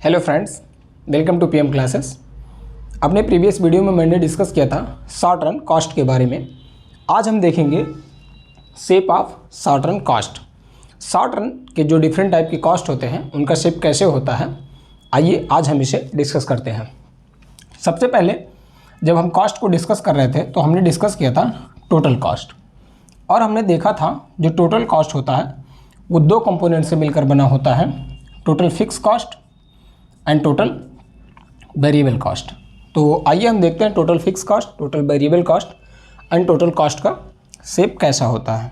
Hello friends, welcome to PM classes. अपने previous video में मैंने डिस्कस किया था शॉर्ट रन कॉस्ट के बारे में। आज हम देखेंगे shape of short run cost. Short run के जो डिफरेंट टाइप के कॉस्ट होते हैं उनका शेप कैसे होता है, आइए आज हम इसे डिस्कस करते हैं। सबसे पहले जब हम कॉस्ट को डिस्कस कर रहे थे तो हमने डिस्कस किया था टोटल कॉस्ट, और हमने देखा था जो टोटल कॉस्ट होता है वो दो कंपोनेंट से मिलकर बना होता है, total fix cost and total variable cost. तो आइए हम देखते हैं total fix cost, total variable cost and total cost का शेप कैसा होता है।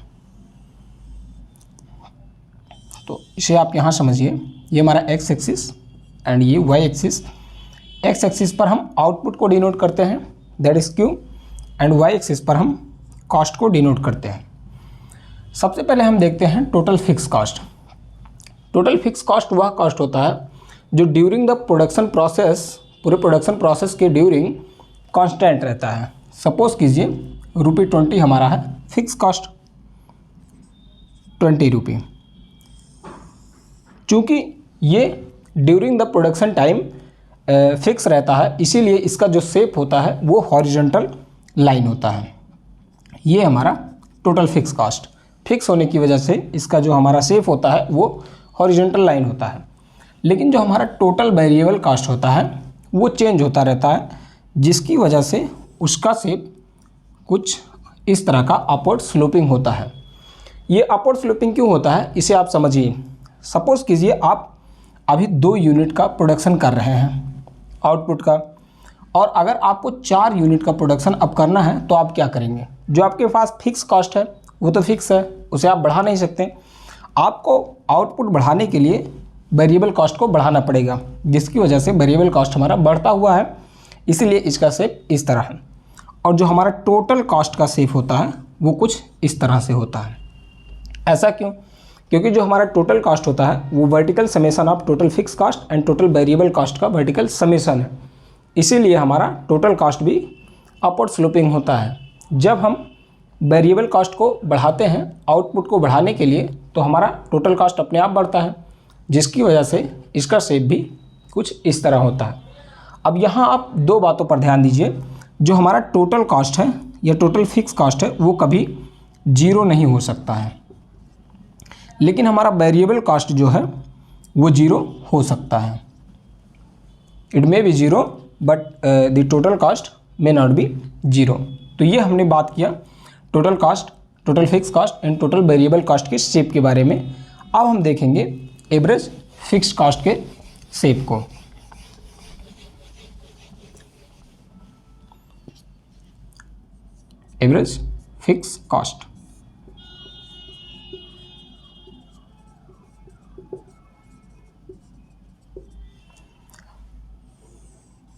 तो इसे आप यहाँ समझिए, ये हमारा एक्स एक्सिस एंड ये वाई एक्सिस। एक्स एक्सिस पर हम आउटपुट को डिनोट करते हैं, that is Q, and Y axis पर हम कॉस्ट को डिनोट करते हैं। सबसे पहले हम देखते हैं total fix cost. Total fix cost वह कॉस्ट होता है जो ड्यूरिंग द प्रोडक्शन प्रोसेस, पूरे प्रोडक्शन प्रोसेस के ड्यूरिंग कांस्टेंट रहता है। सपोज कीजिए ₹20 हमारा है फिक्स कॉस्ट, ₹20। चूँकि ये during the production time fix रहता है, इसीलिए इसका जो शेप होता है वो हॉरिजॉन्टल लाइन होता है। ये हमारा टोटल फिक्स कॉस्ट, फिक्स होने की वजह से इसका जो हमारा शेप होता है वो हॉरिजॉन्टल लाइन होता है। लेकिन जो हमारा टोटल वेरिएबल कॉस्ट होता है वो चेंज होता रहता है, जिसकी वजह से उसका शेप कुछ इस तरह का अपवर्ड स्लोपिंग होता है। ये अपवर्ड स्लोपिंग क्यों होता है इसे आप समझिए। सपोज़ कीजिए आप अभी 2 यूनिट का प्रोडक्शन कर रहे हैं आउटपुट का, और अगर आपको 4 यूनिट का प्रोडक्शन अब करना है तो आप क्या करेंगे। जो आपके पास फिक्स कॉस्ट है वो तो फिक्स है, उसे आप बढ़ा नहीं सकते। आपको आउटपुट बढ़ाने के लिए वेरिएबल कॉस्ट को बढ़ाना पड़ेगा, जिसकी वजह से वेरिएबल कॉस्ट हमारा बढ़ता हुआ है, इसीलिए इसका शेप इस तरह है। और जो हमारा टोटल कॉस्ट का शेप होता है वो कुछ इस तरह से होता है। ऐसा क्यों? क्योंकि जो हमारा टोटल कॉस्ट होता है वो vertical summation of total fix cost and total variable cost का वर्टिकल समेशन है, इसीलिए हमारा टोटल कॉस्ट भी अपवर्ड स्लोपिंग होता है। जब हम वेरिएबल कॉस्ट को बढ़ाते हैं आउटपुट को बढ़ाने के लिए तो हमारा टोटल कॉस्ट अपने आप बढ़ता है, जिसकी वजह से इसका शेप भी कुछ इस तरह होता है। अब यहाँ आप 2 बातों पर ध्यान दीजिए। जो हमारा टोटल कॉस्ट है या टोटल फिक्स कॉस्ट है वो कभी 0 नहीं हो सकता है, लेकिन हमारा वेरिएबल कॉस्ट जो है वो 0 हो सकता है। It may be 0 but the total cost may not be 0। तो ये हमने बात किया total cost, total fix cost and total variable cost के शेप के बारे में। अब हम देखेंगे एवरेज फिक्स्ड कॉस्ट के शेप को। एवरेज फिक्स कॉस्ट,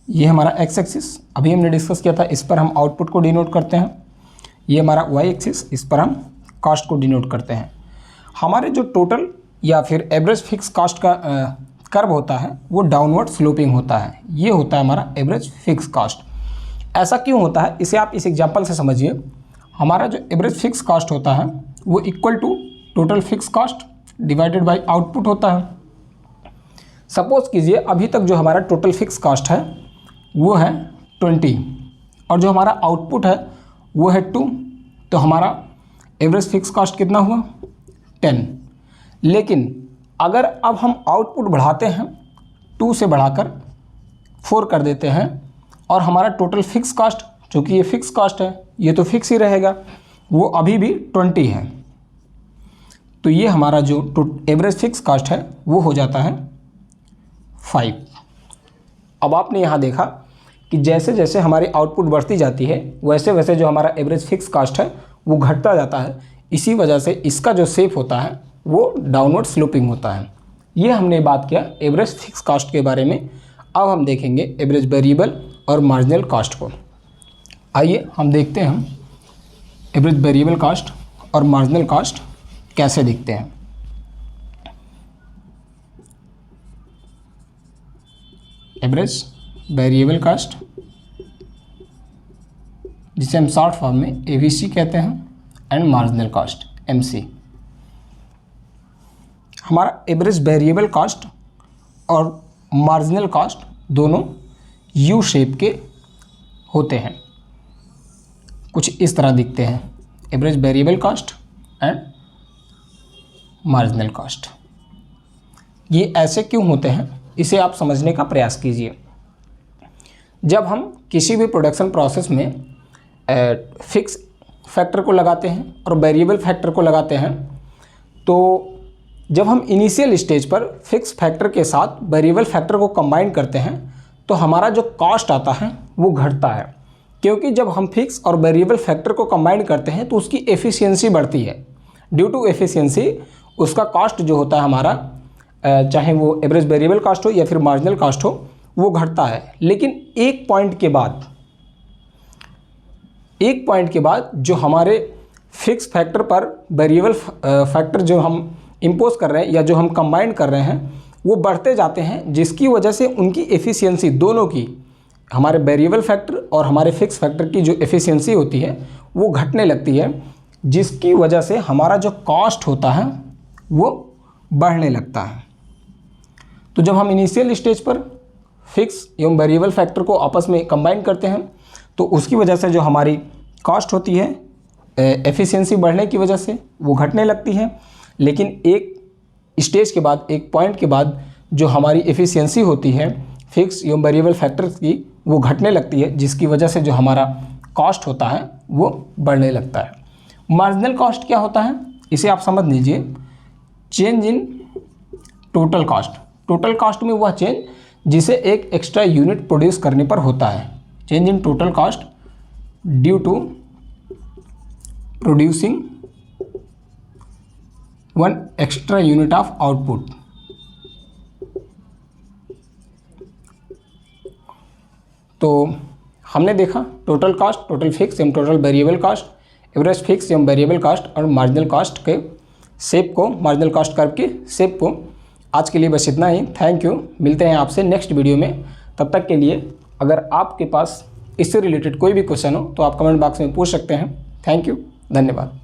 ये हमारा एक्स एक्सिस अभी हमने डिस्कस किया था, इस पर हम आउटपुट को डिनोट करते हैं। ये हमारा वाई एक्सिस, इस पर हम कॉस्ट को डिनोट करते हैं। हमारे जो टोटल या फिर एवरेज फिक्स कॉस्ट का कर्व होता है वो डाउनवर्ड स्लोपिंग होता है। ये होता है हमारा एवरेज फिक्स कॉस्ट। ऐसा क्यों होता है इसे आप इस एग्जांपल से समझिए। हमारा जो एवरेज फिक्स कॉस्ट होता है वो equal to total fix cost divided by output होता है। सपोज कीजिए अभी तक जो हमारा टोटल फिक्स कॉस्ट है वो है 20 और जो हमारा आउटपुट है वो है 2, तो हमारा एवरेज फिक्स कॉस्ट कितना हुआ 10। लेकिन अगर अब हम आउटपुट बढ़ाते हैं 2 से बढ़ाकर 4 कर देते हैं और हमारा टोटल फिक्स कॉस्ट, चूँकि ये फिक्स कॉस्ट है ये तो फिक्स ही रहेगा, वो अभी भी 20 है, तो ये हमारा जो एवरेज फिक्स कॉस्ट है वो हो जाता है 5। अब आपने यहाँ देखा कि जैसे जैसे हमारी आउटपुट बढ़ती जाती है वैसे वैसे जो हमारा एवरेज फिक्स कॉस्ट है वो घटता जाता है। इसी वजह से इसका जो शेप होता है वो डाउनवर्ड स्लोपिंग होता है। ये हमने बात किया एवरेज फिक्स कॉस्ट के बारे में। अब हम देखेंगे एवरेज वेरिएबल और मार्जिनल कॉस्ट को। आइए हम देखते हैं एवरेज वेरिएबल कॉस्ट और मार्जिनल कॉस्ट कैसे दिखते हैं। एवरेज वेरिएबल कॉस्ट, जिसे हम शॉर्ट फॉर्म में एवीसी कहते हैं, एंड मार्जिनल कॉस्ट एमसी। हमारा एवरेज वेरिएबल कॉस्ट और मार्जिनल कॉस्ट दोनों यू शेप के होते हैं, कुछ इस तरह दिखते हैं, average variable cost and marginal cost. ये ऐसे क्यों होते हैं, इसे आप समझने का प्रयास कीजिए। जब हम किसी भी प्रोडक्शन प्रोसेस में फिक्स फैक्टर को लगाते हैं और वेरिएबल फैक्टर को लगाते हैं, तो जब हम इनिशियल स्टेज पर फिक्स फैक्टर के साथ वेरिएबल फैक्टर को कंबाइन करते हैं तो हमारा जो कॉस्ट आता है वो घटता है, क्योंकि जब हम फिक्स और वेरिएबल फैक्टर को कंबाइन करते हैं तो उसकी एफिशिएंसी बढ़ती है। ड्यू टू एफिशिएंसी उसका कॉस्ट जो होता है हमारा, चाहे वो एवरेज वेरिएबल कॉस्ट हो या फिर मार्जिनल कॉस्ट हो, वो घटता है। लेकिन एक पॉइंट के बाद जो हमारे फिक्स फैक्टर पर वेरिएबल फैक्टर जो हम इम्पोज कर रहे हैं या जो हम कंबाइन कर रहे हैं वो बढ़ते जाते हैं, जिसकी वजह से उनकी एफिशिएंसी दोनों की, हमारे वेरिएबल फैक्टर और हमारे फिक्स फैक्टर की जो एफिशिएंसी होती है वो घटने लगती है, जिसकी वजह से हमारा जो कॉस्ट होता है वो बढ़ने लगता है। तो जब हम इनिशियल स्टेज पर फिक्स एवं वेरिएबल फैक्टर को आपस में कंबाइन करते हैं तो उसकी वजह से जो हमारी कॉस्ट होती है एफिशिएंसी बढ़ने की वजह से वो घटने लगती है। लेकिन एक स्टेज के बाद, एक पॉइंट के बाद जो हमारी एफिशिएंसी होती है फिक्स एवं वेरिएबल फैक्टर्स की, वो घटने लगती है, जिसकी वजह से जो हमारा कॉस्ट होता है वो बढ़ने लगता है। मार्जिनल कॉस्ट क्या होता है, इसे आप समझ लीजिए, change in total cost. Total cost में वह चेंज जिसे एक एक्स्ट्रा यूनिट प्रोड्यूस करने पर होता है। Change in total cost due to producing one extra unit of output. तो हमने देखा टोटल कॉस्ट, टोटल फिक्स एवं total variable cost, average fix एवं वेरिएबल कॉस्ट और मार्जिनल कॉस्ट के शेप को, मार्जिनल कॉस्ट कर्व के शेप को। आज के लिए बस इतना ही। Thank you. मिलते हैं आपसे नेक्स्ट वीडियो में। तब तक के लिए अगर आपके पास इससे रिलेटेड कोई भी क्वेश्चन हो तो आप कमेंट बॉक्स में पूछ सकते हैं। थैंक यू, धन्यवाद।